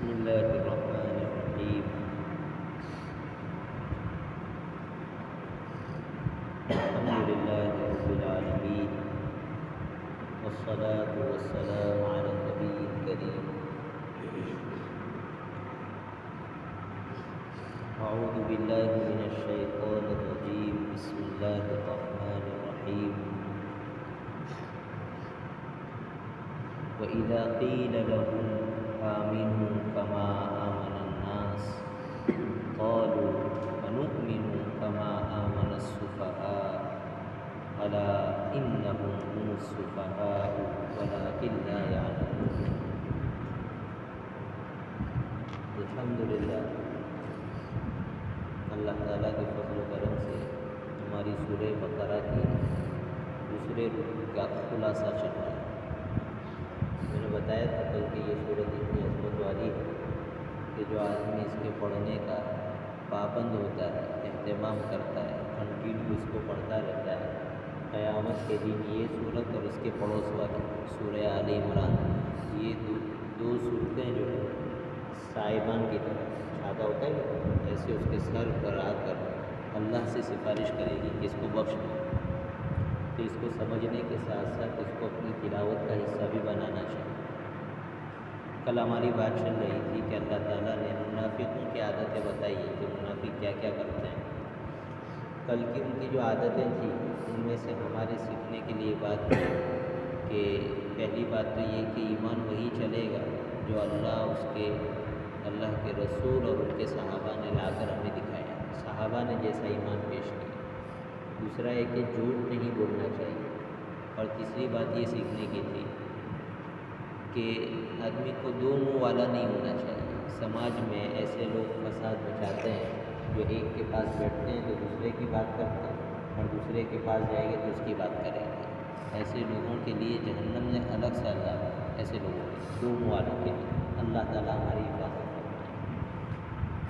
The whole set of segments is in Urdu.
بسم الله الرحمن الرحيم. الحمد لله رب العالمين، والصلاة والسلام على النبي الكريم. أعوذ بالله من الشيطان الرجيم. بسم الله الرحمن الرحيم. وإذا قيل لهم آمنوا كما آمن الناس قالوا أنؤمن كما آمن السفهاء ألا إنهم هم السفهاء ولكن لا يعلمون. الحمدللہ، اللہ تعالیٰ کے فضل و کرم سے ہماری سورہ بقرہ کی دوسرے رکوع کا خلاصہ چل رہا ہے۔ میں نے بتایا تھا کل کہ یہ سورت اتنی عظمت والی ہے کہ جو آدمی اس کے پڑھنے کا پابند ہوتا ہے، اہتمام کرتا ہے، کنٹینیو اس کو پڑھتا رہتا ہے، قیامت کے دن یہ سورت اور اس کے پڑوس والی سورہ آل عمران، یہ دو صورتیں جو ہے صاحبان کی طرح چھاتا ہوتا ہے ایسے اس کے سر پر آ کر اللہ سے سفارش کرے گی کہ اس کو بخش دو۔ تو اس کو سمجھنے کے ساتھ ساتھ اس کو اپنی تلاوت کا حصہ بھی بنانا چاہیے۔ کل ہماری بات چل رہی تھی کہ اللہ تعالیٰ نے منافقوں کی عادتیں بتائی ہیں کہ منافق کیا کیا کرتے ہیں۔ کل کی ان کی جو عادتیں تھیں ان میں سے ہمارے سیکھنے کے لیے بات کی کہ پہلی بات تو یہ کہ ایمان وہی چلے گا جو اللہ کے رسول اور ان کے صحابہ نے لا کر ہمیں دکھایا، صحابہ نے جیسا ایمان پیش کیا۔ دوسرا ہے کہ جھوٹ نہیں بولنا چاہیے، اور تیسری بات یہ سیکھنے کی تھی کہ آدمی کو دو منہ والا نہیں ہونا چاہیے۔ سماج میں ایسے لوگ فساد مچاتے ہیں جو ایک کے پاس بیٹھتے ہیں تو دوسرے کی بات کرتے ہیں، اور دوسرے کے پاس جائیں گے تو اس کی بات کریں گے۔ ایسے لوگوں کے لیے جہنم نے الگ سے عذاب ہے، ایسے لوگوں کے دو منہ والوں کے لیے۔ اللہ تعالیٰ ہماری حفاظت فرمائے۔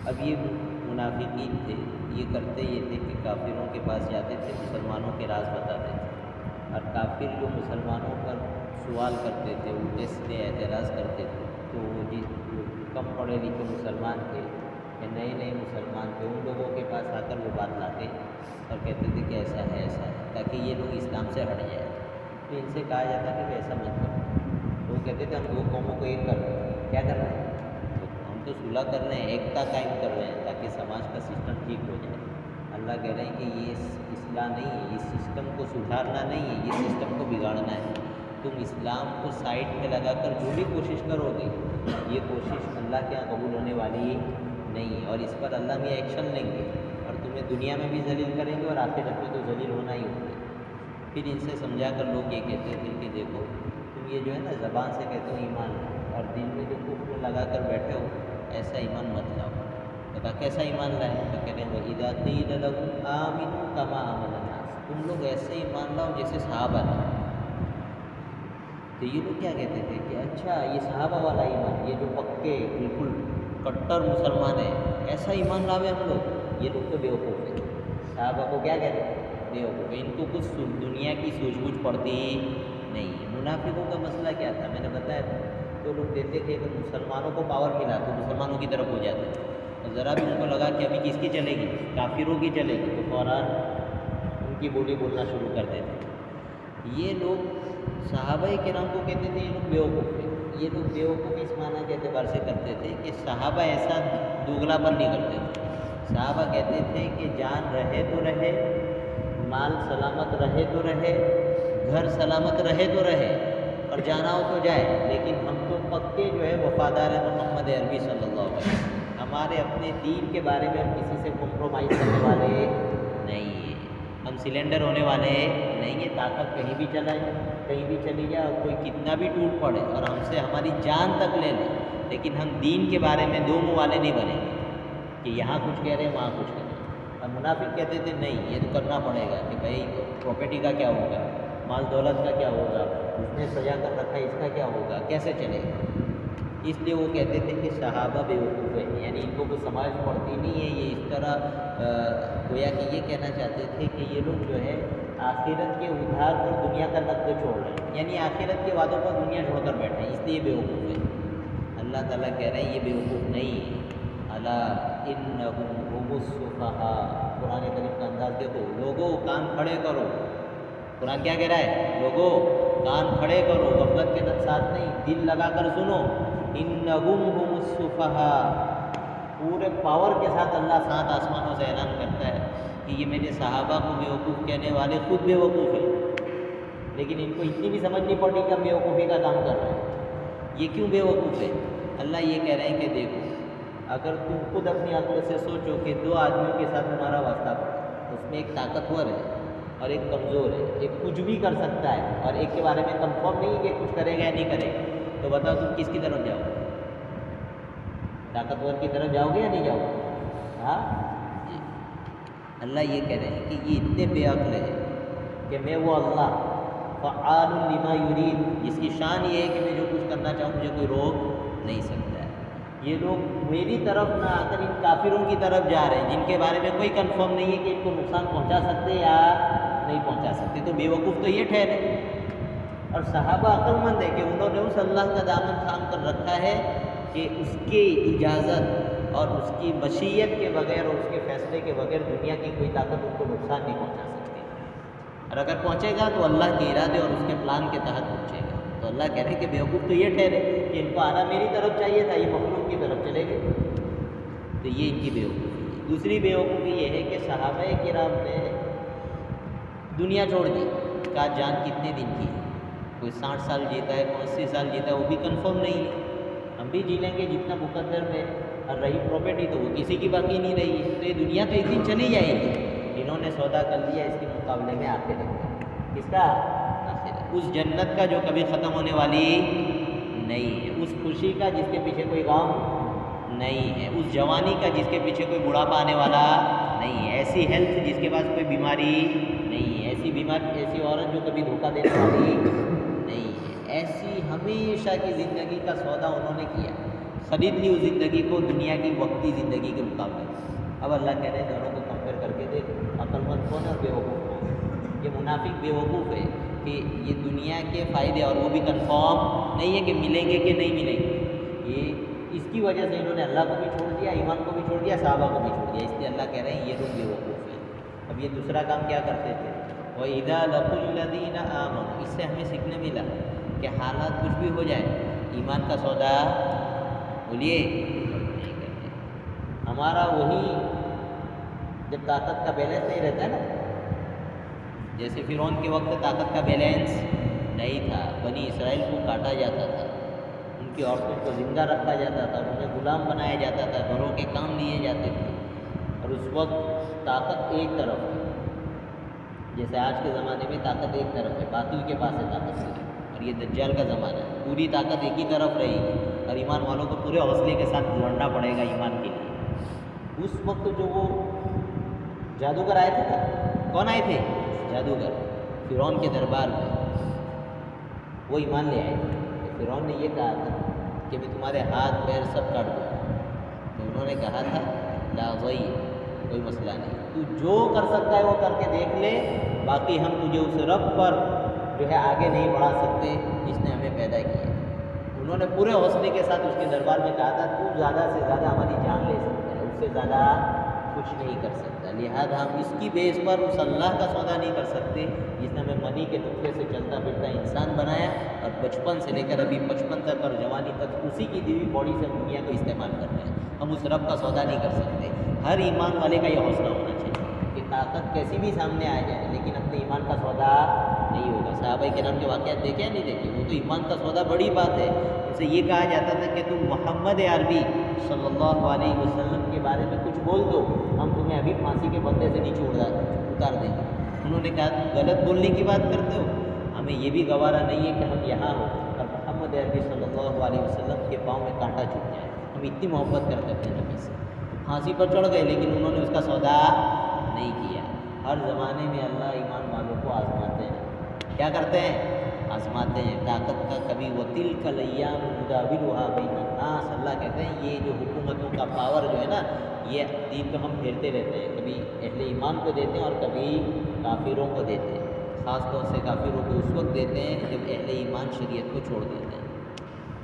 اب یہ منافقین تھے، یہ کرتے یہ تھے کہ کافروں کے پاس جاتے تھے، مسلمانوں کے راز بتاتے تھے، اور کافر جو مسلمانوں پر سوال کرتے تھے، الٹے سیدھے اعتراض کرتے تھے، تو وہ جو کم پڑھے لکھے مسلمان تھے یا نئے مسلمان تھے، ان لوگوں کے پاس آ کر وہ بات لاتے اور کہتے تھے کہ ایسا ہے تاکہ یہ لوگ اسلام سے ہٹ جائیں۔ تو ان سے کہا جاتا کہ ایسا مت کرو۔ تو وہ کہتے تھے ہم دو قوموں کو ایک کر رہے ہیں۔ کیا کر رہے ہیں؟ ہم تو صلح کر رہے ہیں، ایکتا قائم کر رہے ہیں تاکہ سماج کا سسٹم ٹھیک ہو جائے۔ اللہ کہہ رہے ہیں کہ یہ اصلاح نہیں ہے، اس سسٹم کو سدھارنا نہیں ہے، یہ سسٹم کو بگاڑنا ہے۔ تم اسلام کو سائڈ میں لگا کر جو بھی کوشش کرو گے، یہ کوشش اللہ کے یہاں قبول ہونے والی نہیں ہے، اور اس پر اللہ میں ایکشن لیں گے، اور تمہیں دنیا میں بھی ذلیل کریں گے اور آخرت میں تو ذلیل ہونا ہی ہوگا۔ پھر ان سے سمجھا کر لوگ یہ کہتے تھے کہ دیکھو تم یہ جو ہے نا زبان سے کہتے ہو ایمان لاؤ، اور دل میں جو کفر لگا کر بیٹھے ہو ایسا ایمان مت لاؤ۔ بتا کیسا ایمان لائے؟ تو کہہ رہے ہیں وَإِذَا قِيلَ لَهُمْ آمِنُوا كَمَا آمَنَ النَّاسُ، تم لوگ ایسے ایمان لاؤ جیسے صحابہ نے۔ تو یہ لوگ کیا کہتے تھے کہ اچھا یہ صحابہ والا ایمان، یہ جو پکے بالکل کٹر مسلمان ہیں، ایسا ایمان لاوے ہم لوگ؟ یہ لوگ تو بیوقوف ہیں۔ صحابہ کو کیا کہتے ہیں؟ بیوقوف۔ ان کو کچھ دنیا کی سوجھ بوجھ پڑتی نہیں ہے۔ منافقوں کا مسئلہ کیا تھا؟ میں نے بتایا تھا، تو لوگ دیتے تھے کہ مسلمانوں کو پاور ملا تو مسلمانوں کی طرف ہو جاتے ہیں، اور ذرا بھی ان کو لگا کہ ابھی کس کی چلے گی، کافروں کی چلے گی، تو فوراً ان کی بولی بولنا شروع کر دیتے۔ یہ لوگ صحابہ کرام کو کہتے تھے یہ لوگ بیوقوف ہیں۔ یہ لوگ بیوقوف اس معنی کے اعتبار سے کرتے تھے کہ صحابہ ایسا دوگلا پر نہیں کرتے تھے۔ صحابہ کہتے تھے کہ جان رہے تو رہے، مال سلامت رہے تو رہے، گھر سلامت رہے تو رہے، اور جانا ہو تو جائے، لیکن ہم تو پکے جو ہے وفادار محمد عربی صلی اللہ علیہ وسلم۔ ہمارے اپنے دین کے بارے میں ہم کسی سے کمپرومائز کرنے والے نہیں ہیں، ہم سلنڈر ہونے والے نہیں ہیں۔ طاقت کہیں بھی چلائے، کہیں بھی چلی جائے، اور کوئی کتنا بھی ٹوٹ پڑے اور ہم سے ہماری جان تک لے لے، لیکن ہم دین کے بارے میں دو منہ والے نہیں بنیں گے کہ یہاں کچھ کہہ رہے ہیں وہاں کچھ کہہ رہے ہیں۔ اور منافق کہتے تھے نہیں، یہ تو کرنا پڑے گا کہ بھائی پراپرٹی کا کیا ہوگا، مال دولت کا کیا ہوگا، اس نے سجا کر رکھا ہے اس کا کیا ہوگا، کیسے چلے گا۔ اس لیے وہ کہتے تھے کہ صحابہ بیوقوف ہیں، یعنی ان کو کوئی سمجھ پڑتی نہیں ہے۔ یہ اس طرح گویا کہ یہ کہنا چاہتے تھے کہ یہ لوگ جو ہے آخرت کے ادھار پر دنیا کا نقد چھوڑ رہے ہیں، یعنی آخرت کے وعدوں پر دنیا چھوڑ کر بیٹھے ہیں، اس لیے بیوقوف ہیں۔ اللہ تعالیٰ کہہ رہے ہیں یہ بیوقوف نہیں ہے. الا انہم هم السفہاء. قرآن کریم کا انداز دیکھو. لوگوں کان کھڑے کرو. قرآن کیا کہہ رہا ہے؟ لوگوں کان کھڑے کرو، غفلت کے ساتھ نہیں، دل لگا کر سنو. انہم هم السفہاء. پورے پاور کے ساتھ اللہ 7 آسمانوں سے اعلان کرتا ہے کہ یہ میرے صحابہ کو بیوقوف کہنے والے خود بیوقوف ہیں، لیکن ان کو اتنی بھی سمجھ نہیں پڑی کہ ہم بیوقوفی کا کام کر رہے ہیں. یہ کیوں بیوقوف ہے؟ اللہ یہ کہہ رہے ہیں کہ دیکھو، اگر تم خود اپنی عقل سے سوچو کہ 2 آدمیوں کے ساتھ تمہارا واسطہ پڑا، اس میں ایک طاقتور ہے اور ایک کمزور ہے، ایک کچھ بھی کر سکتا ہے اور ایک کے بارے میں کنفرم نہیں کہ کچھ کرے گا یا نہیں کرے گا، تو بتاؤ تم کس کی طرف جاؤ گے؟ طاقتور کی طرف جاؤ گے یا نہیں جاؤ گے؟ ہاں جی. اللہ یہ کہہ رہے ہیں کہ یہ اتنے بے عقل ہے کہ میں وہ اللہ فعال لما یرید، جس کی شان یہ ہے کہ میں جو کچھ کرنا چاہوں مجھے کوئی روک نہیں سکتا ہے. یہ لوگ میری طرف نہ آ کر ان کافروں کی طرف جا رہے ہیں جن کے بارے میں کوئی کنفرم نہیں ہے کہ ان کو نقصان پہنچا سکتے یا نہیں پہنچا سکتے. تو بیوقوف تو یہ ٹھہرے. اور صحابہ عقل مند ہے کہ انہوں نے اس اللہ کا دامن تھام کر رکھا ہے کہ اس کی اجازت اور اس کی مشیت کے بغیر اور اس کے فیصلے کے بغیر دنیا کی کوئی طاقت ان کو نقصان نہیں پہنچا سکتی، اور اگر پہنچے گا تو اللہ کے ارادے اور اس کے پلان کے تحت پہنچے گا. تو اللہ کہہ رہے ہیں کہ بیوقوف تو یہ ٹھہرے کہ ان کو آنا میری طرف چاہیے تھا، یہ مخلوق کی طرف چلے گئے. تو یہ ان کی بیوقوفی. دوسری بیوقوفی یہ ہے کہ صحابہ کرام نے دنیا چھوڑ دی. کہا جان کتنے دن کی ہے؟ کوئی 60 سال جیتا ہے، کوئی 80 سال جیتا ہے، وہ بھی کنفرم نہیں ہے. ہم بھی جی لیں گے جتنا مقدر میں، اور رہی پراپرٹی تو وہ کسی کی باقی نہیں رہی ہے. تو یہ دنیا تو ایک دن چلی جائے گی. انہوں نے سودا کر لیا اس کے مقابلے میں آخرت. کس کا؟ آخرت. اس جنت کا جو کبھی ختم ہونے والی نہیں ہے، اس خوشی کا جس کے پیچھے کوئی غم نہیں ہے، اس جوانی کا جس کے پیچھے کوئی بڑھاپا آنے والا نہیں ہے، ایسی ہیلتھ جس کے پاس کوئی بیماری نہیں ہے، ایسی بیماری، ایسی عورت جو کبھی دھوکہ دینے والی نہیں ہے. ایسی ہمیشہ کی زندگی کا سودا انہوں نے کیا، خرید لی اس زندگی کو دنیا کی وقتی زندگی کے مقابلے. اب اللہ کہہ رہے ہیں دونوں کو کمپیئر کر کے دیکھ، عقل مند کون ہے اور بیوقوف کون ہے. یہ منافق بیوقوف ہے کہ یہ دنیا کے فائدے اور وہ بھی کنفرم نہیں ہے کہ ملیں گے کہ نہیں ملیں گے. یہ اس کی وجہ سے انہوں نے اللہ کو بھی چھوڑ دیا، ایمان کو بھی چھوڑ دیا، صحابہ کو بھی چھوڑ دیا. اس لیے اللہ کہہ رہے ہیں یہ لوگ بیوقوف ہیں. اب یہ دوسرا کام کیا کرتے تھے؟ وَإِذَا لَقُوا الَّذِينَ آمَنُوا. اس سے ہمیں سیکھنے ملا کہ حالات کچھ بھی ہو جائے ایمان کا سودا بولیے نہیں کرتے. ہمارا وہی جب طاقت کا بیلنس نہیں رہتا ہے نا، جیسے فرعون کے وقت طاقت کا بیلنس نہیں تھا، بنی اسرائیل کو کاٹا جاتا تھا، ان کی عورتوں کو زندہ رکھا جاتا تھا، انہیں غلام بنایا جاتا تھا، گھروں کے کام لیے جاتے تھے، اور اس وقت طاقت ایک طرف ہے. جیسے آج کے زمانے میں طاقت ایک طرف ہے، باقی کے پاس ہے طاقت سے. اور یہ دجال کا زمانہ ہے، پوری طاقت ایک ہی طرف رہے گی اور ایمان والوں کو پورے حوصلے کے ساتھ لڑنا پڑے گا ایمان کے لیے. اس وقت جو وہ جادوگر آئے تھے نا، کون آئے تھے؟ جادوگر فرعون کے دربار میں، وہ ایمان لے آئے تھے. فرعون نے یہ کہا تھا کہ میں تمہارے ہاتھ پیر سب کاٹ دوں گا. تو انہوں نے کہا تھا لا وہی کوئی مسئلہ نہیں، تو جو کر سکتا ہے وہ کر کے دیکھ لے، باقی ہم تجھے اس رب پر جو ہے آگے نہیں بڑھا سکتے جس نے ہمیں پیدا کیا. انہوں نے پورے حوصلے کے ساتھ اس کے دربار میں کہا تھا تو زیادہ سے زیادہ ہماری جان لے سکتا ہے، اس سے زیادہ کچھ نہیں کر سکتا. لہٰذا ہم اس کی بیس پر اس اللہ کا سودا نہیں کر سکتے جس نے ہمیں منی کے نطفے سے چلتا پھرتا انسان بنایا اور بچپن سے لے کر ابھی 55 تک اور جوانی تک اسی کی دی ہوئی باڈی سے دنیا کو استعمال کر رہے ہیں. ہم اس رب کا سودا نہیں کر سکتے. ہر ایمان والے کا یہ حوصلہ ہونا چاہیے کہ طاقت کیسی بھی سامنے آ جائے لیکن اپنے ایمان کا سودا نہیں ہوگا. صحابہ کرام کے واقعات دیکھے یا نہیں دیکھے؟ وہ تو ایمان کا سودا بڑی بات ہے. ان سے یہ کہا جاتا تھا کہ تم محمد عربی صلی اللہ علیہ وسلم کے بارے میں کچھ بول دو، ہم تمہیں ابھی پھانسی کے بندے سے نیچے اتار دیں گے. انہوں نے کہا تم غلط بولنے کی بات کرتے ہو، ہمیں یہ بھی گوارا نہیں ہے کہ ہم یہاں ہوں اور محمد عربی صلی اللہ علیہ وسلم کے پاؤں میں کانٹا چبھ جائے. ہم اتنی محبت کرتے تھے نبی سے. پھانسی پر چڑھ گئے لیکن انہوں نے اس کا سودا نہیں کیا. ہر زمانے میں اللہ ایمان والوں کو آزماتے ہیں. کیا کرتے ہیں؟ آزماتے ہیں. طاقت کا کبھی وَتِلْكَ الْأَيَّامُ نُدَاوِلُهَا بَيْنَ النَّاسِ. اللہ کہتے ہیں یہ جو حکومتوں کا پاور جو ہے نا، یہ دین کو ہم پھیرتے رہتے ہیں. کبھی اہل ایمان کو دیتے ہیں اور کبھی کافروں کو دیتے ہیں. خاص طور سے کافروں کو اس وقت دیتے ہیں جب اہل ایمان شریعت کو چھوڑ دیتے ہیں.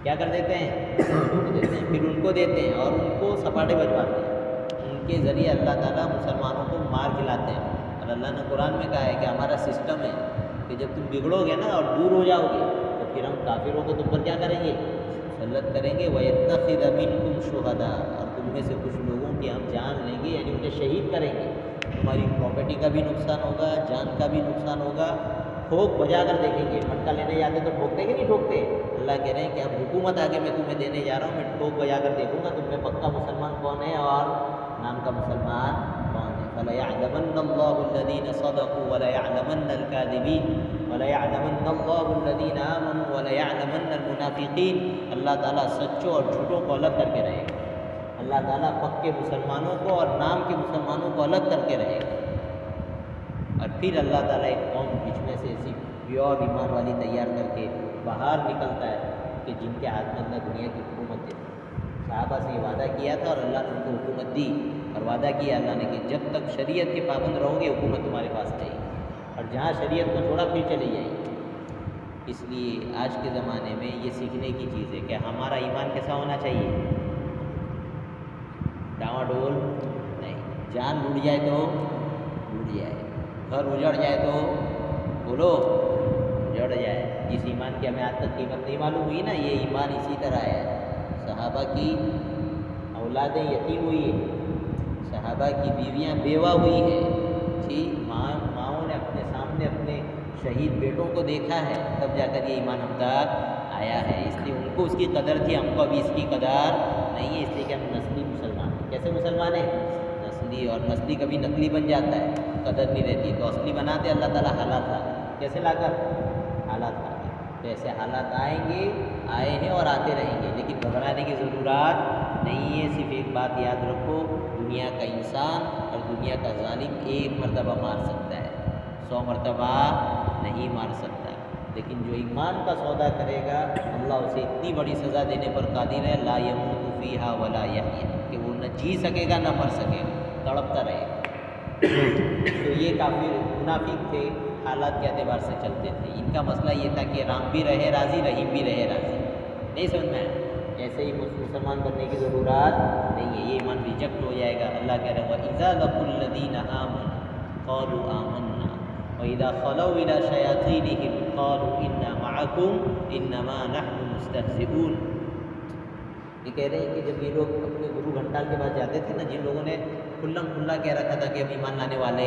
کیا کر دیتے ہیں؟ دیتے ہیں، پھر ان کو دیتے ہیں اور ان کو سپاٹے بجواتے ہیں، ان کے ذریعے اللہ تعالیٰ مسلمانوں کو مار کھلاتے ہیں۔ اور اللہ نے قرآن میں کہا ہے کہ ہمارا سسٹم ہے کہ جب تم بگڑو گے نا اور دور ہو جاؤ گے تو پھر ہم کافروں کو تم پر کیا کریں گے؟ مسلط کریں گے، وَيَتَّخِذَ مِنْكُمْ شُهَدَاءَ، اور تم میں سے کچھ لوگوں کی ہم جان لیں گے، یعنی انہیں شہید کریں گے۔ تمہاری پراپرٹی کا بھی نقصان ہوگا، جان کا بھی نقصان ہوگا۔ ٹھوک بجا کر دیکھیں گے، مٹکا لینے جاتے تو ٹھوکتے کہ نہیں ٹھوکتے؟ اللہ کہہ رہے ہیں کہ اب حکومت آگے میں تمہیں دینے جا رہا ہوں، میں ٹھوک بجا کر دیکھوں گا تم میں پکا مسلمان کون ہے اور نام کا مسلمان کون ہے۔ فَلَيَعْلَمَنَّ اللَّهُ الَّذِينَ صَدَقُوا وَلَيَعْلَمَنَّ الْكَاذِبِينَ وَلَيَعْلَمَنَّ اللَّهُ الَّذِينَ آمَنُوا وَلَيَعْلَمَنَّ الْمُنَافِقِينَ۔ اللہ تعالیٰ سچوں اور جھوٹوں کو الگ کر کے رہے گا، اللہ تعالیٰ پکے مسلمانوں کو اور نام کے مسلمانوں کو الگ کر کے رہے گا، اور پھر اللہ تعالیٰ ایک قوم بیچ میں سے ایسی پیور ایمان والی تیار کر کے باہر نکلتا ہے کہ جن کے ہاتھ میں اللہ دنیا کی حکومت دے۔ صحابہ سے یہ وعدہ کیا تھا اور اللہ نے ان کو حکومت دی، اور وعدہ کیا اللہ نے کہ جب تک شریعت کے پابند رہو گے حکومت تمہارے پاس رہے گی، اور جہاں شریعت کو چھوڑا پھر چلی جائے گی۔ اس لیے آج کے زمانے میں یہ سیکھنے کی چیز ہے کہ ہمارا ایمان کیسا ہونا چاہیے؟ ڈاواں ڈول نہیں، جان لوٹ جائے تو لوٹ جائے، گھر اجڑ جائے تو بولو اجڑ جائے۔ جس ایمان کی ہمیں آج تک قیمت نہیں معلوم ہوئی نا، یہ ایمان اسی طرح ہے۔ صحابہ کی اولادیں یتیم ہوئی ہیں، صحابہ کی بیویاں بیوہ ہوئی ہیں، ٹھیک، ماؤں نے اپنے سامنے اپنے شہید بیٹوں کو دیکھا ہے، تب جا کر یہ ایمان ہم تک آیا ہے۔ اس لیے ان کو اس کی قدر تھی، ہم کو ابھی اس کی قدر نہیں ہے، اس لیے کہ ہم نسلی مسلمان ہیں۔ کیسے مسلمان ہیں؟ نسلی، اور نسلی کبھی نقلی بن جاتا ہے، قدر نہیں رہتی، تو اصلی بناتے اللہ تعالیٰ حالات لا کر۔ کیسے لا کر؟ حالات لا کر۔ تو ایسے حالات آئیں گے، آئے ہیں اور آتے رہیں گے، لیکن گھبرانے کی ضرورت نہیں ہے۔ صرف ایک بات یاد رکھو، دنیا کا انسان اور دنیا کا ظالم ایک مرتبہ مار سکتا ہے، 100 مرتبہ نہیں مار سکتا، لیکن جو ایمان کا سودا کرے گا اللہ اسے اتنی بڑی سزا دینے پر قادر ہے، لا يموت فیہا ولا یحییٰ، کہ وہ نہ جی سکے گا نہ مر سکے گا، تڑپتا رہے گا۔ تو یہ کافر منافق تھے، حالات کے اعتبار سے چلتے تھے، ان کا مسئلہ یہ تھا کہ رام بھی رہے راضی، رحیم بھی رہے راضی، نہیں سمجھ میں آیا؟ ایسے ہی مسلمان بننے کی ضرورت نہیں ہے، یہ ایمان ریجیکٹ ہو جائے گا۔ اللہ کہہ رہے ہیں وَإِذَا لَقُوا الَّذِينَ آمَنُوا قَالُوا آمَنَّا وَإِذَا خَلَوْا إِلَىٰ شَيَاطِينِهِمْ قَالُوا إِنَّا مَعَكُمْ إِنَّمَا نَحْنُ مُسْتَهْزِئُونَ۔ یہ کہہ رہے ہیں کہ جب یہ لوگ اپنے گرو گھنٹال کے پاس جاتے تھے نا، جن لوگوں نے کھلم کھلا کہہ رکھا تھا کہ ہم ایمان لانے والے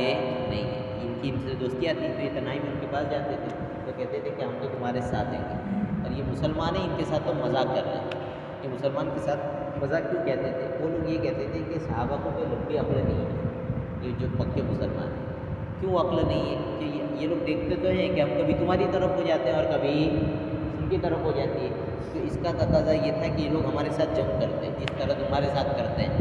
نہیں ہیں، ان سے دوستیاں تھیں، تو یہ تنہائی میں ان کے پاس جاتے تھے تو کہتے تھے کہ ہم تو تمہارے ساتھ ہیں گے، اور یہ مسلمان ہیں، ان کے ساتھ تو مذاق کر رہے ہیں۔ یہ مسلمان کے ساتھ مذاق کیوں کہتے تھے؟ وہ لوگ یہ کہتے تھے کہ صحابہ کو کوئی لمبی عقل نہیں ہے، یہ جو پکے مسلمان ہیں، کیوں عقل نہیں ہے؟ کہ یہ لوگ دیکھتے تو ہیں کہ ہم کبھی تمہاری طرف ہو جاتے ہیں اور کبھی ان کی طرف ہو جاتی ہے، تو اس کا تقاضا یہ تھا کہ یہ لوگ ہمارے ساتھ جنگ کرتے ہیں جس طرح تمہارے ساتھ کرتے ہیں،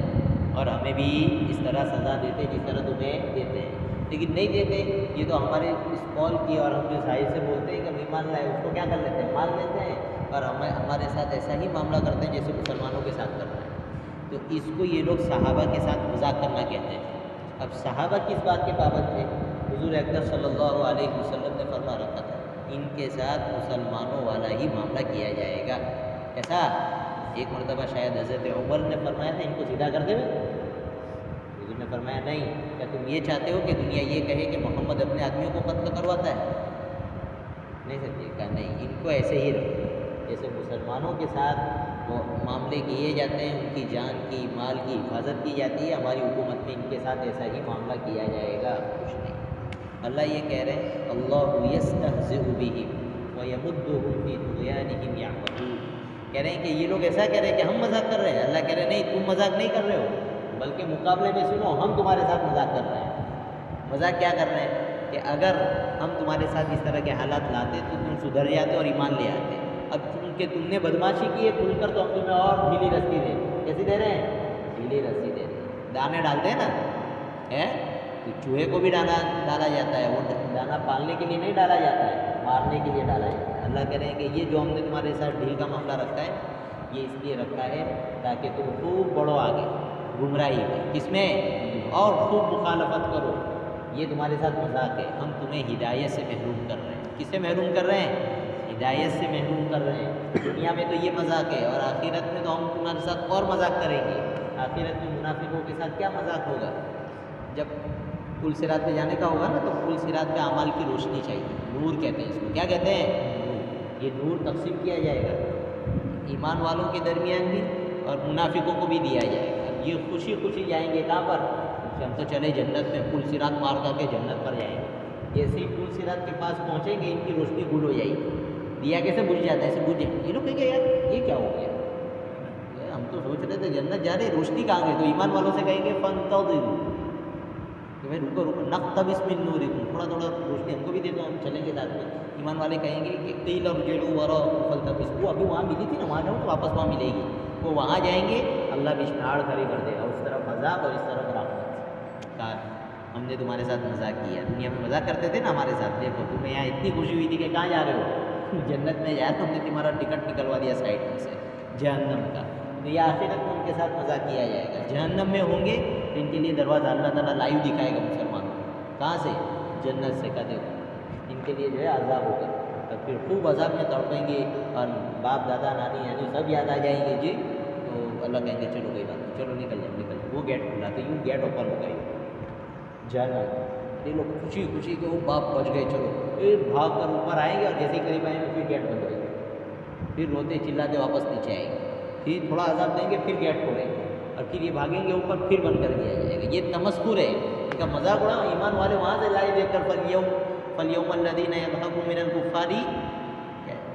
اور ہمیں بھی اس طرح سزا دیتے جس طرح تمہیں دیتے ہیں، لیکن نہیں دیتے۔ یہ تو ہمارے اس قول کی اور ہم جو ظاہر سے بولتے ہیں کہ ہم ایمان لائے، اس کو کیا کر لیتے ہیں؟ مان لیتے ہیں، اور ہمارے ساتھ ایسا ہی معاملہ کرتے ہیں جیسے مسلمانوں کے ساتھ کرتے ہیں۔ تو اس کو یہ لوگ صحابہ کے ساتھ مذاق کرنا کہتے ہیں۔ اب صحابہ کس بات کے پابند تھے؟ حضور اکرم صلی اللہ علیہ وسلم نے فرما رکھا تھا ان کے ساتھ مسلمانوں والا ہی معاملہ کیا جائے گا۔ ایسا ایک مرتبہ شاید حضرت عمر نے فرمایا تھا ان کو سیدھا کر دے، حضور نے فرمایا نہیں، کیا تم یہ چاہتے ہو کہ دنیا یہ کہے کہ محمد اپنے آدمیوں کو قتل کرواتا ہے؟ نہیں سمجھے؟ کہا نہیں، ان کو ایسے ہی رکھو جیسے مسلمانوں کے ساتھ وہ معاملے کیے جاتے ہیں، ان کی جان کی مال کی حفاظت کی جاتی ہے، ہماری حکومت میں ان کے ساتھ ایسا ہی معاملہ کیا جائے گا، کچھ نہیں۔ اللہ یہ کہہ رہے ہیں اللہ یستہزئ بہم ویمدہم فی طغیانہم یعمہون، کہہ رہے ہیں کہ یہ لوگ ایسا کہہ رہے ہیں کہ ہم مذاق کر رہے ہیں۔ اللہ کہہ رہے ہیں نہیں، تم مذاق نہیں کر رہے ہو، بلکہ مقابلے میں سنو، ہم تمہارے ساتھ مذاق کر رہے ہیں۔ مذاق کیا کر رہے ہیں؟ کہ اگر ہم تمہارے ساتھ اس طرح کے حالات لاتے تو تم سدھر جاتے اور ایمان لے آتے، اب چونکہ تم نے بدماشی کی ہے کھل کر، تو ہم تمہیں اور ڈھیلی رسی دیں۔ کیسی دے رہے ہیں؟ ڈھیلی رسی دے رہے ہیں۔ دانے ڈالتے ہیں نا، تو چوہے کو بھی ڈالا جاتا ہے، وہ دانا پالنے کے لیے نہیں ڈالا جاتا ہے، مارنے کے لیے ڈالا جاتا ہے۔ اللہ کہہ رہے ہیں کہ یہ جو ہم نے تمہارے ساتھ ڈھیل کا معاملہ رکھا ہے، یہ اس لیے رکھا ہے تاکہ تم خوب بڑھو آگے گمراہی میں، کس میں؟ اور خوب مخالفت کرو۔ یہ تمہارے ساتھ مذاق ہے، ہم تمہیں ہدایت سے محروم کر رہے ہیں۔ کس سے محروم کر رہے ہیں؟ ہدایت سے محروم کر رہے ہیں. دنیا میں تو یہ مذاق ہے اور آخرت میں تو ہم تمہارے ساتھ اور مذاق کریں گے. آخرت میں منافقوں کے ساتھ کیا مذاق ہوگا؟ جب پل صراط پہ جانے کا ہوگا نا تو پل صراط پہ اعمال کی روشنی چاہیے. نور کہتے ہیں اس کو. کیا کہتے ہیں؟ یہ نور تقسیم کیا جائے گا ایمان والوں کے درمیان بھی اور منافقوں کو بھی دیا جائے گا. یہ خوشی خوشی جائیں گے کہاں پر؟ کہ ہم تو چلے جنت میں، پل صراط پار کر کے جنت پر جائیں گے. جیسے ہی پل صراط کے پاس پہنچیں گے ان کی روشنی گل ہو جائے گی. دیا کیسے بجھ جاتا ہے؟ ایسے بجھ جائے. یہ لوگ کہیں گے یار یہ کیا ہو گیا، ہم تو سوچ رہے تھے جنت جا رہے، روشنی کہاں گئی؟ تو ایمان والوں سے کہیں گے فانتظروا، کہ بھائی رکو رکو، نقتبس من نورکم، تھوڑا تھوڑا روشنی ہم کو بھی دے دو، ہم چلیں گے ساتھ میں. ایمان والے کہیں گے کہ قیل ارجعوا وراءکم فالتمسوا، وہ ابھی وہاں ملی تھی نا، وہاں جاؤ تو واپس وہاں ملے گی. وہ وہاں جائیں گے، اللہ بیچ میں آڑ کھڑی کر دے گا، اس طرف عذاب اور اس طرف رحمت. کہا ہم نے تمہارے ساتھ مذاق کیا، دنیا میں مذاق کرتے تھے نا ہمارے ساتھ، دیکھو تمہیں یہاں اتنی خوشی ہوئی تھی کہ کہاں جا رہے ہو؟ جنت میں جا رہے، ہم نے تمہارا ٹکٹ نکلوا دیا سائڈ میں سے جہنم کا. تو یہ آخرت میں ان کے ساتھ مذاق کیا جائے گا. جہنم میں ہوں گے تو ان کے لیے دروازہ اللہ تعالیٰ لائیو دکھائے گا مسلمانوں کو. کہاں سے؟ جنت سے. کا دیکھو ان کے لیے جو ہے عذاب ہوگا، اور پھر خوب عذاب میں تڑپیں گے اور باپ دادا نانی یعنی سب یاد آ جائیں گے. جی تو اللہ کہیں گے چلو کوئی بات نہیں، چلو نکل جاؤ نکل جاؤ. وہ گیٹ کھلا تو یوں گیٹ اوپن ہو گئے جہنم. یہ لوگ خوشی خوشی کے وہ باپ بچ گئے، چلو پھر بھاگ کر اوپر آئیں گے اور جیسے ہی قریب آئیں گے پھر گیٹ بند ہو جائے گا. پھر روتے چلاتے واپس نیچے آئیں گے، پھر تھوڑا عذاب دیں گے، پھر گیٹ کھولیں گے اور پھر یہ بھاگیں گے اوپر، پھر بند کر دیا جائے گا. یہ تمسخر ہے، ان کا مذاق اڑا. ایمان والے وہاں سے لائے دیکھ کر فَالْيَوْمَ الَّذِينَ يَضْحَكُوا مِنَ الْكُفَّارِ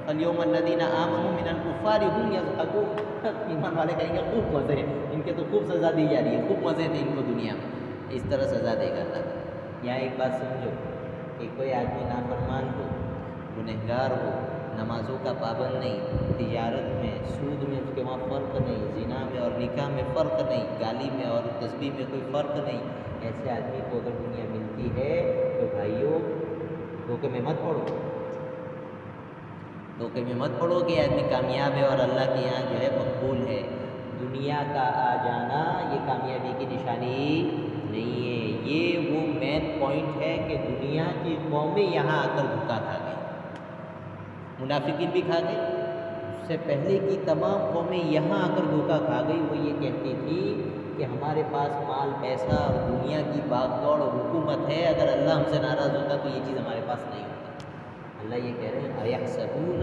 فَالْيَوْمَ الَّذِينَ آمَنُوا مِنَ الْكُفَّارِ هُمْ يَضْحَكُونَ. ایمان والے کہیں گے خوب مزے ہیں، ان کے تو خوب سزا دی جا رہی ہے، خوب مزے تھے ان کو دنیا میں. اس طرح سزا دے گا اللہ. یہاں ایک بات سمجھو کہ کوئی آدمی نافرمان ہو، گنہگار ہو، نمازوں کا پابند نہیں، تجارت میں سود میں اس کے وہاں فرق نہیں، زنا میں اور نکاح میں فرق نہیں، گالی میں اور تسبیح میں کوئی فرق نہیں، ایسے آدمی کو اگر دنیا ملتی ہے تو بھائیوں دھوکے میں مت پڑو. دھوکے میں مت پڑو کہ آدمی کامیاب ہے اور اللہ کے یہاں جو ہے مقبول ہے. دنیا کا آ جانا یہ کامیابی کی نشانی نہیں ہے. یہ وہ مین پوائنٹ ہے کہ دنیا کی قومیں یہاں آ کر دھوکا کھا گئی. منافقین بھی کھا گئے، اس سے پہلے کی تمام قومیں یہاں آ کر دھوکا کھا گئی. وہ یہ کہتی تھی کہ ہمارے پاس مال پیسہ اور دنیا کی باغ دوڑ اور حکومت ہے، اگر اللہ ہم سے ناراض ہوتا تو یہ چیز ہمارے پاس نہیں ہوتی. اللہ یہ کہہ رہے ہیں اَيَحْسَبُونَ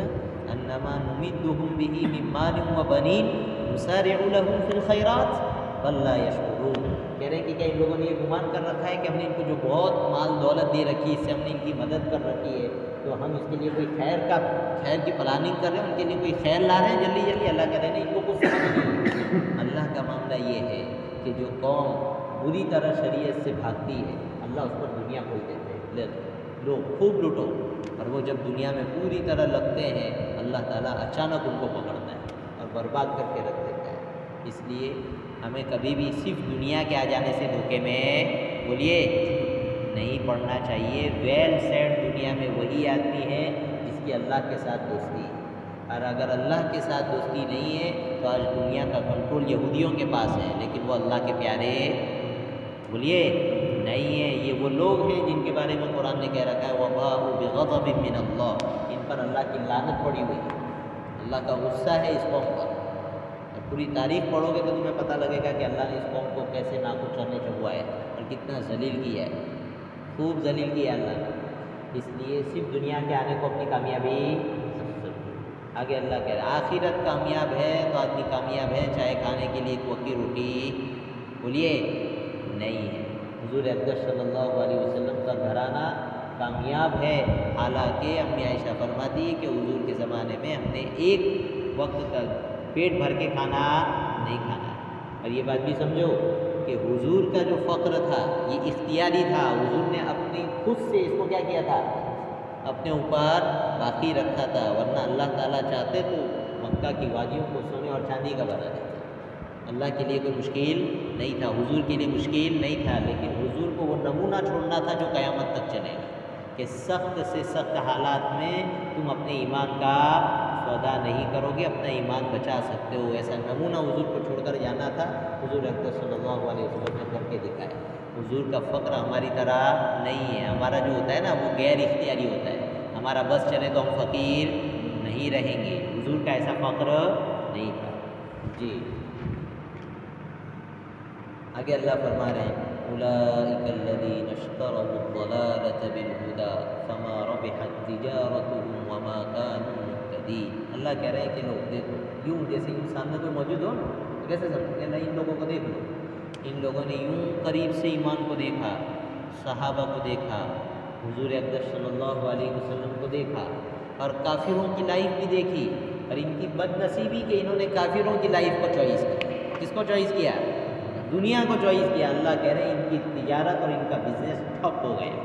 أَنَّمَا نُمِدُّهُم بِهِ مِن مَّالٍ وَبَنِينَ نُسَارِعُ لَهُمْ فِي الْخَيْرَاتِ بَل لَّا يَشْعُرُونَ. کہہ رہے ہیں کہ کیا ان لوگوں نے یہ گمان کر رکھا ہے کہ ہم نے ان کو جو بہت مال دولت دے رکھی ہے، اس سے ہم نے ان کی مدد کر رکھی ہے، تو ہم اس کے لیے کوئی خیر کی پلاننگ کر رہے ہیں، ان کے لیے کوئی خیر لا رہے ہیں جلدی جلدی. اللہ کہہ رہے ہیں ان کو کچھ سمجھ نہیں. اللہ کا معاملہ یہ ہے کہ جو قوم بری طرح شریعت سے بھاگتی ہے اللہ اس پر دنیا کھول دیتے ہیں، لے لو خوب لوٹو. اور وہ جب دنیا میں پوری طرح لگتے ہیں اللہ تعالیٰ اچانک ان کو پکڑتا ہے اور برباد کر کے رکھ دیتا ہے. اس لیے ہمیں کبھی بھی صرف دنیا کے آ جانے سے دھوکے میں بولیے نہیں پڑنا چاہیے. ویل سیٹ دنیا میں وہی آدمی ہے جس کی اللہ کے ساتھ دوستی ہے، اور اگر اللہ کے ساتھ دوستی نہیں ہے تو آج دنیا کا کنٹرول یہودیوں کے پاس ہے، لیکن وہ اللہ کے پیارے بولیے نہیں ہے. یہ وہ لوگ ہیں جن کے بارے میں قرآن نے کہہ رکھا ہے وَبَاءُوا بِغَضَبٍ مِّنَ اللَّهِ، ان پر اللہ کی لعنت پڑی ہوئی ہے، اللہ کا غصہ ہے اس قوم پر. اور پوری تاریخ پڑھو گے تو تمہیں پتہ لگے گا کہ اللہ نے اس قوم کو کیسے ناکچ کرنے چڑھوایا ہے اور کتنا ذلیل کیا ہے، خوب ذلیل کیا اللہ نے. اس لیے صرف دنیا کے آنے کو اپنی کامیابی آگے اللہ کہہ رہا ہے آخرت کامیاب ہے تو آدمی کامیاب ہے، چاہے کھانے کے لیے وقت روٹی بولیے نہیں ہے. حضور اقدس صلی اللہ علیہ وسلم کا گھرانہ کامیاب ہے، حالانکہ امی عائشہ فرماتی ہے کہ حضور کے زمانے میں ہم نے ایک وقت کا پیٹ بھر کے کھانا نہیں کھانا. اور یہ بات بھی سمجھو کہ حضور کا جو فقر تھا یہ اختیاری تھا، حضور نے اپنی خود سے اس کو کیا کیا تھا، اپنے اوپر باقی رکھا تھا، ورنہ اللہ تعالیٰ چاہتے تو مکہ کی وادیوں کو سونے اور چاندی کا بنا دیتے. اللہ کے لیے کوئی مشکل نہیں تھا، حضور کے لیے مشکل نہیں تھا، لیکن حضور کو وہ نمونہ چھوڑنا تھا جو قیامت تک چلے گا کہ سخت سے سخت حالات میں تم اپنے ایمان کا سودا نہیں کرو گے، اپنا ایمان بچا سکتے ہو. ایسا نمونہ حضور کو چھوڑ کر جانا تھا، حضور اقدس صلی اللہ علیہ وسلم نے کر کے دکھایا. حضور کا فقر ہماری طرح نہیں ہے، ہمارا جو ہوتا ہے نا وہ غیر اختیاری ہوتا ہے. ہمارا بس چلے تو ہم فقیر نہیں رہیں گے. حضور کا ایسا فخر نہیں تھا. جی آگے اللہ فرما رہے ہیں اولئک الذین اشتروا الضلالة بالہدی فما ربحت تجارتهم وما كانوا مهتدین. اللہ کہہ رہے ہیں کہ لوگ دیکھو یوں جیسے یوں سامنے کوئی موجود ہو تو کیسے سمجھتے ہیں ان لوگوں کو دیکھ لو. ان لوگوں نے یوں قریب سے ایمان کو دیکھا, صحابہ کو دیکھا, حضور اقدس صلی اللہ علیہ وسلم کو دیکھا اور کافروں کی لائف بھی دیکھی. اور ان کی بد نصیبی کہ انہوں نے کافروں کی لائف کو چوائس کیا. کس کو چوائس کیا؟ دنیا کو چوائس کیا. اللہ کہہ رہے ہیں ان کی تجارت اور ان کا بزنس ٹھپ ہو گیا.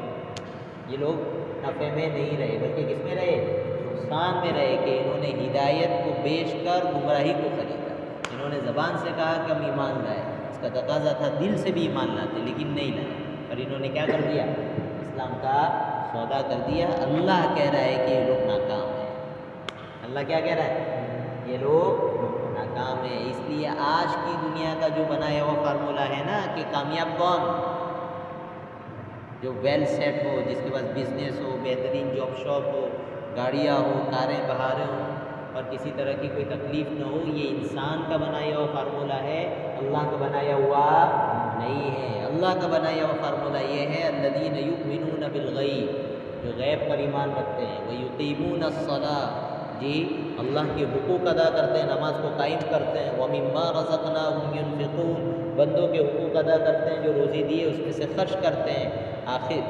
یہ لوگ نفع میں نہیں رہے بلکہ کس میں رہے؟ نقصان میں رہے کہ انہوں نے ہدایت کو بیچ کر گمراہی کو خریدا. انہوں نے زبان سے کہا کہ ہم ایمان لائے, اس کا تقاضا تھا دل سے بھی ایمان لاتے لیکن نہیں لائے. اور انہوں نے کیا کر دیا؟ اسلام کا سودا کر دیا. اللہ کہہ رہا ہے کہ یہ لوگ ناکام ہیں. اللہ کیا کہہ رہا ہے؟ یہ لوگ ناکام ہیں. اس لیے آج کی دنیا کا جو بنایا ہوا فارمولہ ہے نا کہ کامیاب کون؟ جو ویل سیٹ ہو, جس کے پاس بزنس ہو, بہترین جاب شاپ ہو, گاڑیاں ہو, کاریں بہاریں ہوں اور کسی طرح کی کوئی تکلیف نہ ہو. یہ انسان کا بنایا ہوا فارمولہ ہے, اللہ کا بنایا ہوا نہیں ہے. اللہ کا بنایا ہوا فارمولہ یہ ہے الذین یؤمنون بالغیب, جو غیب پر ایمان رکھتے ہیں. ویقیمون الصلاۃ, جی اللہ کے حقوق ادا کرتے ہیں, نماز کو قائم کرتے ہیں. ومما رزقناہم ینفقون, بندوں کے حقوق ادا کرتے ہیں, جو روزی دیے اس میں سے خرچ کرتے ہیں. آخر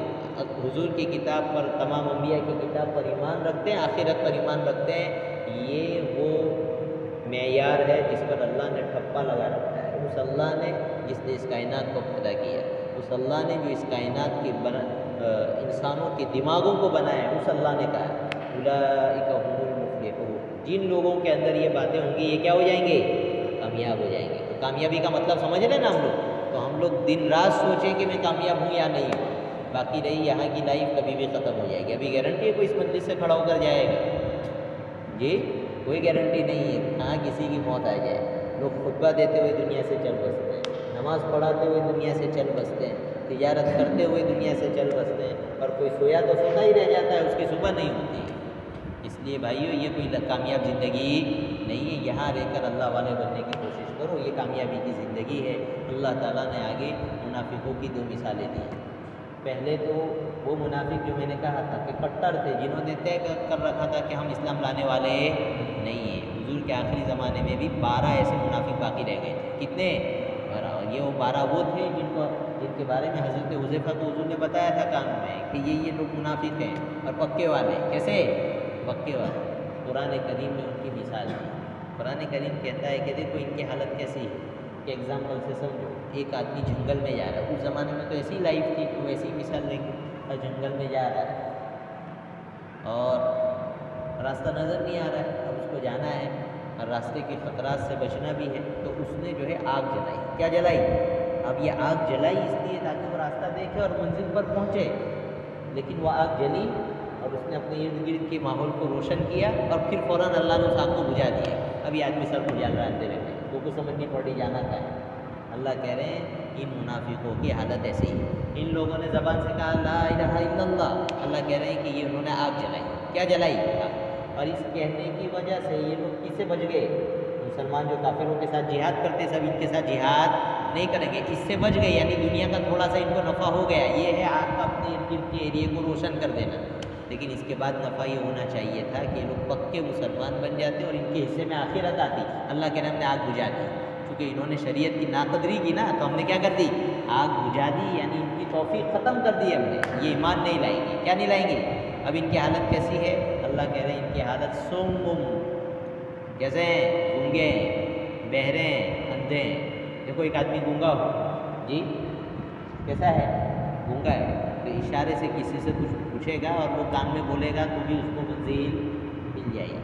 حضور کی کتاب پر, تمام انبیاء کی کتاب پر ایمان رکھتے ہیں, آخرت پر ایمان رکھتے ہیں. یہ وہ معیار ہے جس پر اللہ نے ٹھپا لگا رکھا ہے. اس اللہ نے جس نے اس کائنات کو پیدا کیا, اس اللہ نے جو اس کائنات کے انسانوں کے دماغوں کو بنایا, اس اللہ نے کہا اولئک هم المفلحون. جن لوگوں کے اندر یہ باتیں ہوں گی یہ کیا ہو جائیں گے؟ کامیاب ہو جائیں گے. تو کامیابی کا مطلب سمجھ رہے ہیں نا ہم لوگ؟ تو ہم لوگ دن رات سوچیں کہ میں کامیاب ہوں یا نہیں ہوں. باقی رہی یہاں کی لائف کبھی بھی ختم ہو جائے گی. ابھی گارنٹی ہے کوئی اس مجلس سے کھڑا ہو کر جائے گا؟ جی کوئی گارنٹی نہیں ہے. کہاں کسی کی موت آ جائے. لوگ خطبہ دیتے ہوئے دنیا سے چل بستے ہیں, نماز پڑھاتے ہوئے دنیا سے چل بستے ہیں, تجارت کرتے ہوئے دنیا سے چل بستے ہیں, اور کوئی سویا تو سوتا ہی رہ جاتا ہے, اس کی صبح نہیں ہوتی. اس لیے بھائیو یہ کوئی کامیاب زندگی نہیں ہے. یہاں رہ کر اللہ والے بننے کی کوشش کرو, یہ کامیابی کی زندگی ہے. اللہ تعالیٰ نے آگے منافقوں کی دو مثالیں دی. پہلے تو وہ منافق جو میں نے کہا تھا کہ کٹر تھے, جنہوں نے طے کر رکھا تھا کہ ہم اسلام لانے والے نہیں ہیں. حضور کے آخری زمانے میں بھی 12 ایسے منافق باقی رہ گئے تھے. کتنے؟ 12. اور یہ وہ 12 وہ تھے جن کے بارے میں حضرت حذیفہ کو حضور نے بتایا تھا کان میں کہ یہ لوگ منافق ہیں اور پکے والے. کیسے پکے والے؟ قرآن کریم نے ان کی مثال دی. قرآن کریم کہتا ہے کہ دیکھو ان کی حالت کیسی ہے. کہ ایگزامپل سے سمجھو, ایک آدمی جنگل میں جا رہا ہے. اس زمانے میں تو ایسی لائف تھی تو ویسی مثال لیں گے. اور جنگل میں جا رہا ہے اور راستہ نظر نہیں آ رہا ہے, اب اس کو جانا ہے اور راستے کے خطرات سے بچنا بھی ہے. تو اس نے جو ہے آگ جلائی. کیا جلائی؟ اب یہ آگ جلائی اس لیے تاکہ وہ راستہ دیکھے اور منزل پر پہنچے. لیکن وہ آگ جلی اور اس نے اپنے ارد گرد کے ماحول کو روشن کیا اور پھر فوراً اللہ نے اس آگ کو بجھا دیا. اب یہ آدمی سر کو جل رہا ہے اندھیرے میں, وہ کو سمجھ نہیں پڑی جانا کا ہے. اللہ کہہ رہے ہیں ان منافقوں کی حالت ایسی ہے. ان لوگوں نے زبان سے کہا لا الہ الا اللہ. اللہ کہہ رہے ہیں کہ یہ انہوں نے آگ جلائی. کیا جلائی؟ اور اس کہنے کی وجہ سے یہ لوگ کس سے بچ گئے؟ مسلمان جو کافروں کے ساتھ جہاد کرتے سب ان کے ساتھ جہاد نہیں کریں گے, اس سے بچ گئے. یعنی دنیا کا تھوڑا سا ان کو نفع ہو گیا. یہ ہے آگ کا اپنے ارد گرد کے ایریے کو روشن کر دینا. لیکن اس کے بعد نفع یہ ہونا چاہیے تھا کہ یہ لوگ پکے مسلمان بن جاتے اور ان کے حصے میں آخرت آتی. اللہ کے نام نے آگ بجھا دی. چونکہ انہوں نے شریعت کی ناقدری کی نا, تو ہم نے کیا کر دی؟ آگ بجھا دی. یعنی ان کی توفیق ختم کر دی ہم نے. یہ ایمان نہیں لائیں گے. کیا نہیں لائیں گے؟ اب ان کی حالت کیسی ہے؟ اللہ کہہ رہے ہیں ان کی حالت سوم, جیسے گونگے, بہرے, اندھے. دیکھو ایک آدمی گونگا ہو, جی کیسا ہے؟ گونگا ہے. تو اشارے سے کسی سے کچھ پوچھے گا اور وہ کان میں بولے گا تو بھی اس کو منزل مل جائے گی.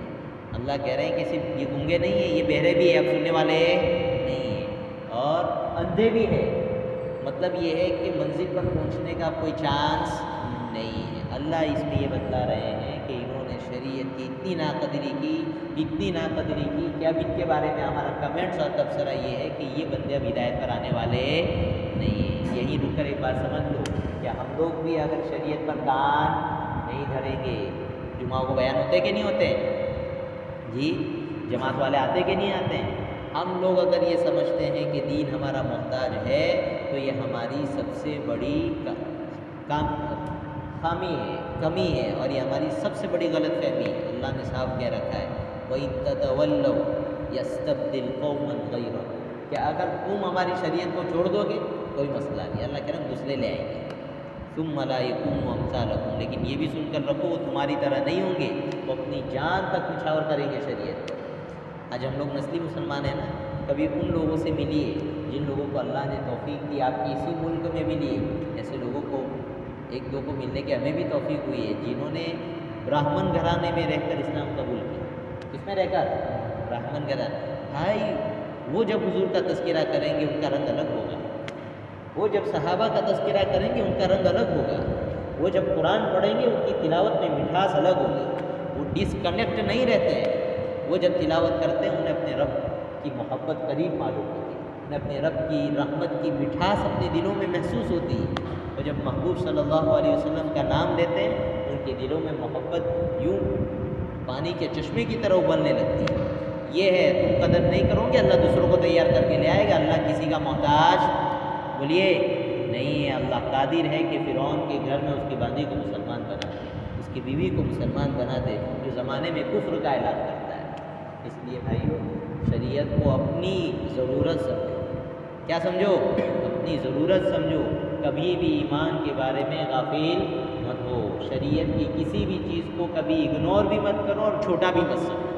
اللہ کہہ رہے ہیں کہ صرف یہ گونگے نہیں ہیں, یہ بہرے بھی ہیں, اب سننے والے نہیں ہیں, اور اندھے بھی ہیں. مطلب یہ ہے کہ منزل پر پہنچنے کا کوئی چانس نہیں ہے. اللہ اس میں یہ بتلا رہے ہیں کہ انہوں نے شریعت کی اتنی ناقدری کی کہ اب ان کے بارے میں ہمارا کمنٹس اور تبصرہ یہ ہے کہ یہ بندے اب ہدایت پر آنے والے نہیں ہیں. یہی رک کر ایک بات سمجھ لو کہ ہم لوگ بھی اگر شریعت پر کان نہیں دھریں گے, جمعہ کو بیان ہوتے کہ نہیں ہوتے؟ جی جماعت والے آتے کہ نہیں آتے ہیں؟ ہم لوگ اگر یہ سمجھتے ہیں کہ دین ہمارا محتاج ہے تو یہ ہماری سب سے بڑی خامی ہے، کمی ہے، اور یہ ہماری سب سے بڑی غلط فہمی ہے۔ اللہ نے صاف کہہ رکھا ہے وَإِن تَتَوَلَّوْا يَسْتَبْدِلْ قَوْمًا غَيْرَكُمْ، کہ اگر تم ہماری شریعت کو چھوڑ دو گے کوئی مسئلہ نہیں، اللہ کہہ رہے ہیں دوسرے لے آئیں گے، ثُمَّ لَا يَكُونُوا أَمْثَالَكُمْ، لیکن یہ بھی سن کر رکھو وہ تمہاری طرح نہیں ہوں گے، وہ اپنی جان تک نچھاور کریں گے شریعت۔ آج ہم لوگ نسلی مسلمان ہیں نا، کبھی ان لوگوں سے ملیے جن لوگوں کو اللہ نے توفیق دی، آپ کی اسی ملک میں ملیے، ایسے لوگوں کو ایک دو کو ملنے کی ہمیں بھی توفیق ہوئی ہے جنہوں نے براہمن گھرانے میں رہ کر اسلام قبول کیا۔ کس میں رہ کر؟ براہمن گھرانے۔ بھائی وہ جب حضور کا تذکرہ کریں گے ان کا رنگ الگ ہوگا، وہ جب صحابہ کا تذکرہ کریں گے ان کا رنگ الگ ہوگا، وہ جب قرآن پڑھیں گے ان کی تلاوت میں مٹھاس الگ ہوگی، وہ ڈسکنیکٹ نہیں رہتے ہیں، وہ جب تلاوت کرتے ہیں انہیں اپنے رب کی محبت قریب معلوم ہوتی ہے، انہیں اپنے رب کی رحمت کی مٹھاس اپنے دلوں میں محسوس ہوتی ہے، اور جب محبوب صلی اللہ علیہ وسلم کا نام لیتے ہیں ان کے دلوں میں محبت یوں پانی کے چشمے کی طرح ابلنے لگتی ہے۔ یہ ہے تم قدر نہیں کرو گے اللہ دوسروں کو تیار کر کے لے آئے گا، اللہ کسی کا محتاج بولیے نہیں ہے، اللہ قادر ہے کہ فرعون کے گھر میں اس کی باندھی کو مسلمان بنا دے، اس کی بیوی کو مسلمان بنا دے جو زمانے میں کفر کا اعلان کرتا ہے۔ اس لیے بھائیو شریعت کو اپنی ضرورت سمجھو، کیا سمجھو؟ اپنی ضرورت سمجھو، کبھی بھی ایمان کے بارے میں غافل مت ہو، شریعت کی کسی بھی چیز کو کبھی اگنور بھی مت کرو اور چھوٹا بھی مت سمجھو،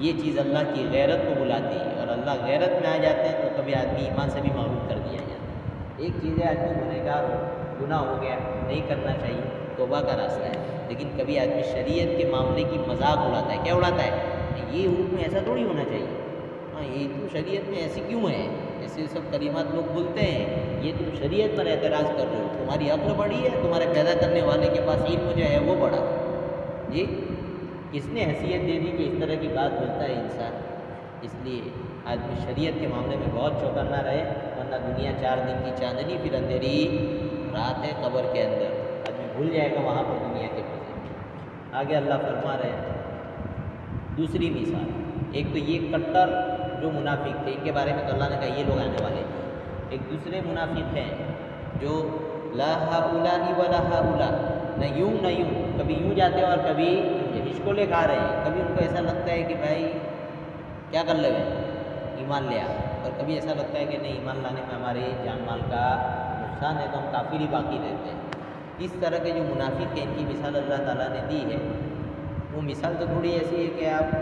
یہ چیز اللہ کی غیرت کو بلاتی ہے، اور اللہ غیرت میں آ جاتے ہیں تو کبھی آدمی ایمان سے بھی معروف کر دیا جاتا ہے۔ ایک چیز ہے آدمی گنہگار ہو، گناہ ہو گیا، نہیں کرنا چاہیے، توبہ کا راستہ ہے، لیکن کبھی آدمی شریعت کے معاملے کی مذاق اڑاتا ہے، کیا اڑاتا ہے؟ یہ حکم ایسا تھوڑی ہونا چاہیے، ہاں یہ تو شریعت میں ایسی کیوں ہے، ایسے سب کلمات لوگ بولتے ہیں، یہ تم شریعت پر اعتراض کر رہے ہو، تمہاری عقل بڑی ہے، تمہارے پیدا کرنے والے کے پاس علم جو ہے وہ بڑا، جی کس نے حیثیت دے دی کہ اس طرح کی بات بولتا ہے انسان؟ اس لیے آدمی شریعت کے معاملے میں بہت چوکنا رہے، ورنہ دنیا 4 دن کی چاندنی پھر اندھیری رات ہے قبر کے اندر، آدمی بھول جائے گا وہاں پر دنیا کے مزے۔ آگے اللہ فرما رہے ہیں دوسری مثال، ایک تو یہ کٹر جو منافق تھے ان کے بارے میں تو اللہ نے کہا یہ لوگ آنے والے ہیں، ایک دوسرے منافق ہیں جو لا ہؤلاء ولا ہؤلاء، نہ یوں نہ یوں، کبھی یوں جاتے ہیں اور کبھی ہچکولے کھا رہے ہیں، کبھی ان کو ایسا لگتا ہے کہ بھائی کیا کر لگے ایمان لیا، اور کبھی ایسا لگتا ہے کہ نہیں ایمان لانے میں ہمارے جان مال کا نقصان ہے تو ہم کافر ہی باقی رہتے ہیں۔ اس طرح کے جو منافق ہیں ان کی مثال اللہ تعالیٰ نے دی ہے، وہ مثال تو تھوڑی ایسی ہے کہ آپ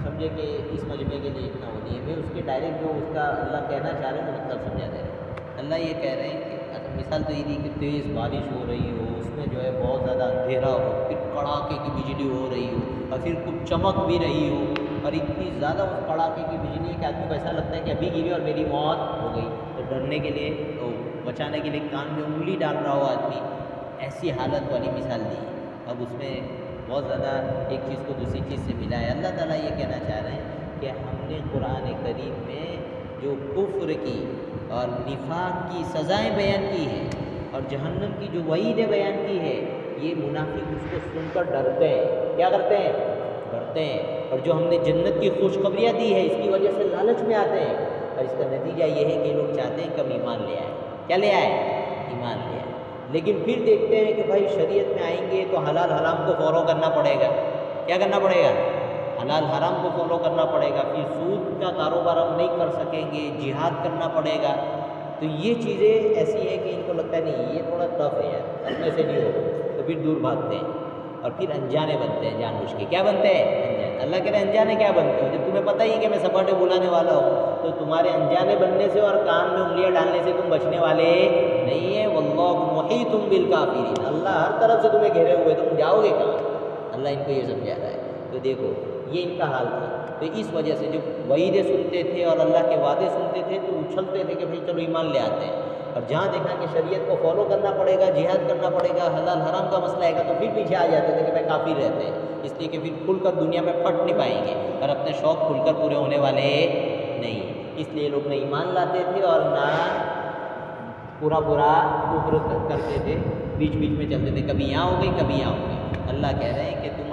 سمجھے کہ اس مجمعے کے لیے اتنا ہونی ہے، میں اس کے ڈائریکٹ جو اس کا اللہ کہنا چاہ رہے ہیں وہ مطلب سمجھا دے رہے ہیں۔ اللہ یہ کہہ رہے ہیں کہ مثال تو یہ دی کہ تیز بارش ہو رہی ہو، اس میں جو ہے بہت زیادہ اندھیرا ہو، پھر کڑاکے کی بجلی ہو رہی ہو، اور پھر کچھ چمک بھی رہی ہو، اور اتنی زیادہ اس کڑاکے کی بجلی ہے کہ آدمی کو ایسا لگتا ہے کہ ابھی گری اور میری موت ہو گئی، تو ڈرنے کے لیے بچانے کے لیے کان میں انگلی ڈال رہا ہو آدمی، ایسی حالت والی مثال دی۔ اب اس میں بہت زیادہ ایک چیز کو دوسری چیز سے ملا ہے۔ اللہ تعالیٰ یہ کہنا چاہ رہے ہیں کہ ہم نے قرآن کریم میں جو کفر کی اور نفاق کی سزائیں بیان کی ہیں اور جہنم کی جو وعیدیں بیان کی ہے، یہ منافق اس کو سن کر ڈرتے ہیں، کیا کرتے ہیں؟ ڈرتے ہیں، اور جو ہم نے جنت کی خوشخبریاں دی ہے اس کی وجہ سے لالچ میں آتے ہیں، اور اس کا نتیجہ یہ ہے کہ لوگ چاہتے ہیں کہ ہم ایمان لے آئیں، کیا لے آئیں؟ ایمان لے آئیں، لیکن پھر دیکھتے ہیں کہ بھائی شریعت میں آئیں گے تو حلال حرام کو فالو کرنا پڑے گا، کیا کرنا پڑے گا؟ حلال حرام کو فالو کرنا پڑے گا، پھر سود کا کاروبار ہم نہیں کر سکیں گے، جہاد کرنا پڑے گا، تو یہ چیزیں ایسی ہیں کہ ان کو لگتا ہے نہیں یہ تھوڑا ٹف ہے یار، اپنے سے نہیں ہو، تو پھر دور بھاگتے ہیں اور پھر انجانے بنتے ہیں، جان بوجھ کے کیا بنتے ہیں؟ انجانے۔ اللہ کہہ رہے ہیں انجانے کیا بنتے ہو؟ جب تمہیں پتہ ہی کہ میں سپاٹے بلانے والا ہوں تو تمہارے انجانے بننے سے اور کان میں انگلیاں ڈالنے سے تم بچنے والے نہیں ہیں۔ واللہ محیط بالکافرین، اللہ ہر طرف سے تمہیں گھیرے ہوئے، تم جاؤ گے کہاں؟ اللہ ان کو یہ سمجھا رہا ہے۔ تو دیکھو یہ ان کا حال تھا، تو اس وجہ سے جب وعیدیں سنتے تھے اور اللہ کے وعدے سنتے تھے تو اچھلتے تھے کہ بھائی چلو ایمان لے آتے ہیں، اور جہاں دیکھا کہ شریعت کو فالو کرنا پڑے گا، جہاد کرنا پڑے گا، حلال حرام کا مسئلہ آئے گا تو پھر پیچھے آ جاتے تھے کہ بھائی کافر رہتے ہیں، اس لیے کہ پھر کھل کر دنیا میں پھٹ نہیں پائیں گے اور اپنے شوق کھل کر پورے ہونے والے نہیں، اس لیے لوگ نہ ایمان لاتے تھے اور نہ پورا کفر کرتے تھے، بیچ بیچ میں چلتے تھے، کبھی یہاں ہو گئی کبھی یہاں ہو گئی۔ اللہ کہہ رہے ہیں کہ تم